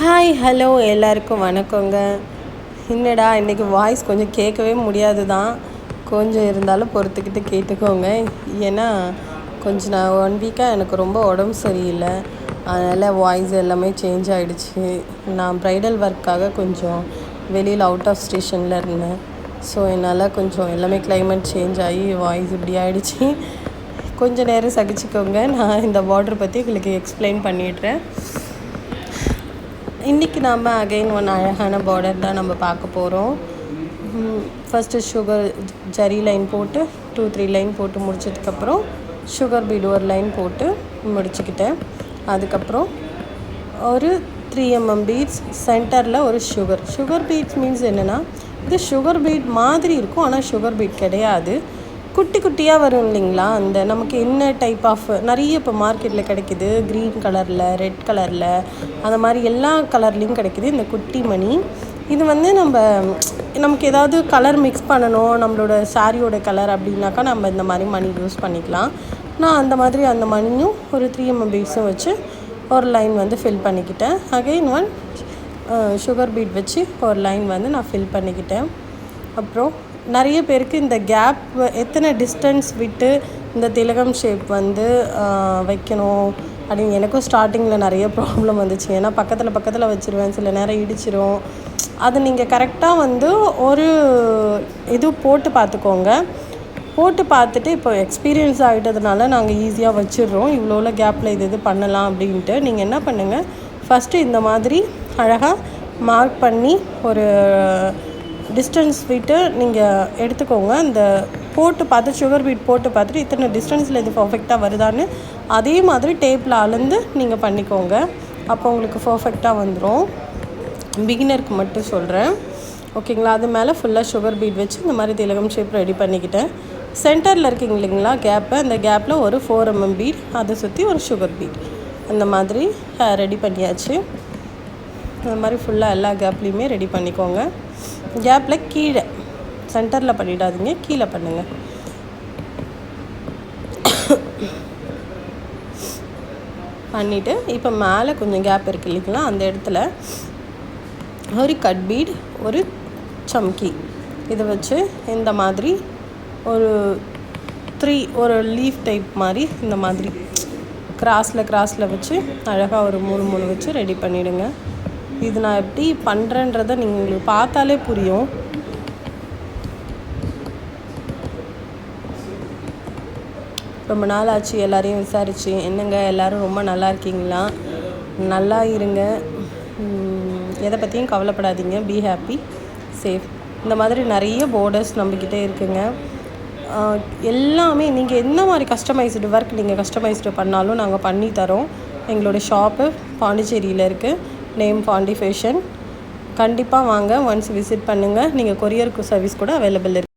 Hi hello எல்லாருக்கும் வணக்கங்க. என்னடா இன்றைக்கி வாய்ஸ் கொஞ்சம் கேட்கவே முடியாது தான், கொஞ்சம் இருந்தாலும் பொறுத்துக்கிட்டு கேட்டுக்கோங்க. ஏன்னா கொஞ்சம் நான் 1 வீக்காக எனக்கு ரொம்ப உடம்பு சரியில்லை, அதனால் வாய்ஸ் எல்லாமே சேஞ்ச் ஆகிடுச்சு. நான் ப்ரைடல் ஒர்க்காக கொஞ்சம் வெளியில் அவுட் ஆஃப் ஸ்டேஷனில் இருந்தேன். ஸோ என்னால் கொஞ்சம் எல்லாமே கிளைமேட் சேஞ்ச் ஆகி வாய்ஸ் இப்படி ஆகிடுச்சு. கொஞ்சம் நேரம் சகிச்சுக்கோங்க, நான் இந்த பார்டர் பற்றி உங்களுக்கு எக்ஸ்பிளைன் பண்ணிடுறேன். இன்றைக்கி நாம் அகைன் ஒன்று அழகான பார்டர் தான் நம்ம பார்க்க போகிறோம். ஃபஸ்ட்டு சுகர் ஜரி லைன் போட்டு 2-3 லைன் போட்டு முடிச்சதுக்கப்புறம் சுகர் பீட் ஒரு லைன் போட்டு முடிச்சுக்கிட்டேன். அதுக்கப்புறம் ஒரு 3 mm பீட்ஸ் சென்டரில் ஒரு சுகர் பீட்ஸ் மீன்ஸ் என்னென்னா, இது சுகர் பீட் மாதிரி இருக்கும், ஆனால் சுகர் பீட் கிடையாது. குட்டி குட்டியாக வரும் இல்லைங்களா, அந்த நமக்கு என்ன டைப் ஆஃப் நிறைய இப்போ மார்க்கெட்டில் கிடைக்கிது, க்ரீன் கலரில், ரெட் கலரில், அந்த மாதிரி எல்லா கலர்லேயும் கிடைக்கிது இந்த குட்டி மணி. இது நமக்கு ஏதாவது கலர் மிக்ஸ் பண்ணணும், நம்மளோட சாரியோட கலர் அப்படின்னாக்கா நம்ம இந்த மாதிரி மணி யூஸ் பண்ணிக்கலாம். நான் அந்த மணியும் ஒரு 3 mm பீட்ஸும் வச்சு ஒரு லைன் ஃபில் பண்ணிக்கிட்டேன். அகைன் சுகர் பீட் வச்சு ஒரு லைன் நான் ஃபில் பண்ணிக்கிட்டேன். அப்புறம் நிறைய பேருக்கு இந்த கேப் எத்தனை டிஸ்டன்ஸ் விட்டு இந்த திலகம் ஷேப் வைக்கணும் அப்படின்னு எனக்கும் ஸ்டார்டிங்கில் நிறைய ப்ராப்ளம் வந்துச்சு. ஏன்னா பக்கத்தில் வச்சுருவேன், சில நேரம் இடிச்சிரும். அது நீங்கள் கரெக்டாக ஒரு இது போட்டு பார்த்துக்கோங்க. போட்டு பார்த்துட்டு இப்போ எக்ஸ்பீரியன்ஸ் ஆகிட்டதுனால நாங்கள் ஈஸியாக வச்சிடுறோம். இவ்வளோ கேப்பில் இது பண்ணலாம் அப்படின்ட்டு. நீங்கள் என்ன பண்ணுங்கள், ஃபஸ்ட்டு இந்த மாதிரி அழகாக மார்க் பண்ணி ஒரு டிஸ்டன்ஸ் விட்டு நீங்கள் எடுத்துக்கோங்க. இந்த போட்டு பார்த்து சுகர் பீட் போட்டு பார்த்துட்டு இத்தனை டிஸ்டன்ஸில் இது பர்ஃபெக்டாக வருதான்னு அதே மாதிரி டேப்பில் அளந்து நீங்கள் பண்ணிக்கோங்க. அப்போ உங்களுக்கு பர்ஃபெக்டாக வந்துடும். பிகினருக்கு மட்டும் சொல்கிறேன், ஓகேங்களா. அது மேலே ஃபுல்லாக சுகர் பீட் வச்சு இந்த மாதிரி திலகம் ஷேப் ரெடி பண்ணிக்கிட்டேன். சென்டரில் இருக்கீங்க இல்லைங்களா கேப்பு, அந்த கேப்பில் ஒரு 4 mm பீட், அதை சுற்றி ஒரு சுகர் பீட், அந்த மாதிரி ரெடி பண்ணியாச்சு. அந்த மாதிரி ஃபுல்லாக எல்லா கேப்லேயுமே ரெடி பண்ணிக்கோங்க. கேப்பில் கீழே சென்டரில் பண்ணிடாதீங்க, கீழே பண்ணுங்கள். பண்ணிவிட்டு இப்போ மேலே கொஞ்சம் கேப் இருக்குது இல்லைங்களா, அந்த இடத்துல ஒரு கட் பீட், ஒரு சம்கி, இதை வச்சு இந்த மாதிரி ஒரு லீஃப் டைப் மாதிரி இந்த மாதிரி கிராஸில் வச்சு அழகாக ஒரு 3 வச்சு ரெடி பண்ணிவிடுங்க. இது நான் எப்படி பண்ணுறேன்றதை உங்களுக்கு பார்த்தாலே புரியும். ரொம்ப நாள் ஆச்சு, எல்லாரையும் விசாரிச்சு, என்னங்க எல்லோரும் ரொம்ப நல்லா இருக்கீங்களா, நல்லா இருங்க, எதை பற்றியும் கவலைப்படாதீங்க, பி ஹாப்பி, சேஃப். இந்த மாதிரி நிறைய பார்டர்ஸ் நம்மக்கிட்டே இருக்குங்க. எல்லாமே நீங்கள் என்ன மாதிரி கஸ்டமைஸ்டு ஒர்க் நீங்கள் கஸ்டமைஸ்டு பண்ணாலும் நாங்கள் பண்ணி தரோம். எங்களோட ஷாப்பு பாண்டிச்சேரியில் இருக்குது, நேம் பாண்டி ஃபேஷன். கண்டிப்பாக வாங்க, ஒன்ஸ் விசிட் பண்ணுங்கள். நீங்கள் கொரியருக்கு சர்வீஸ் கூட அவைலபிள் இருக்குது.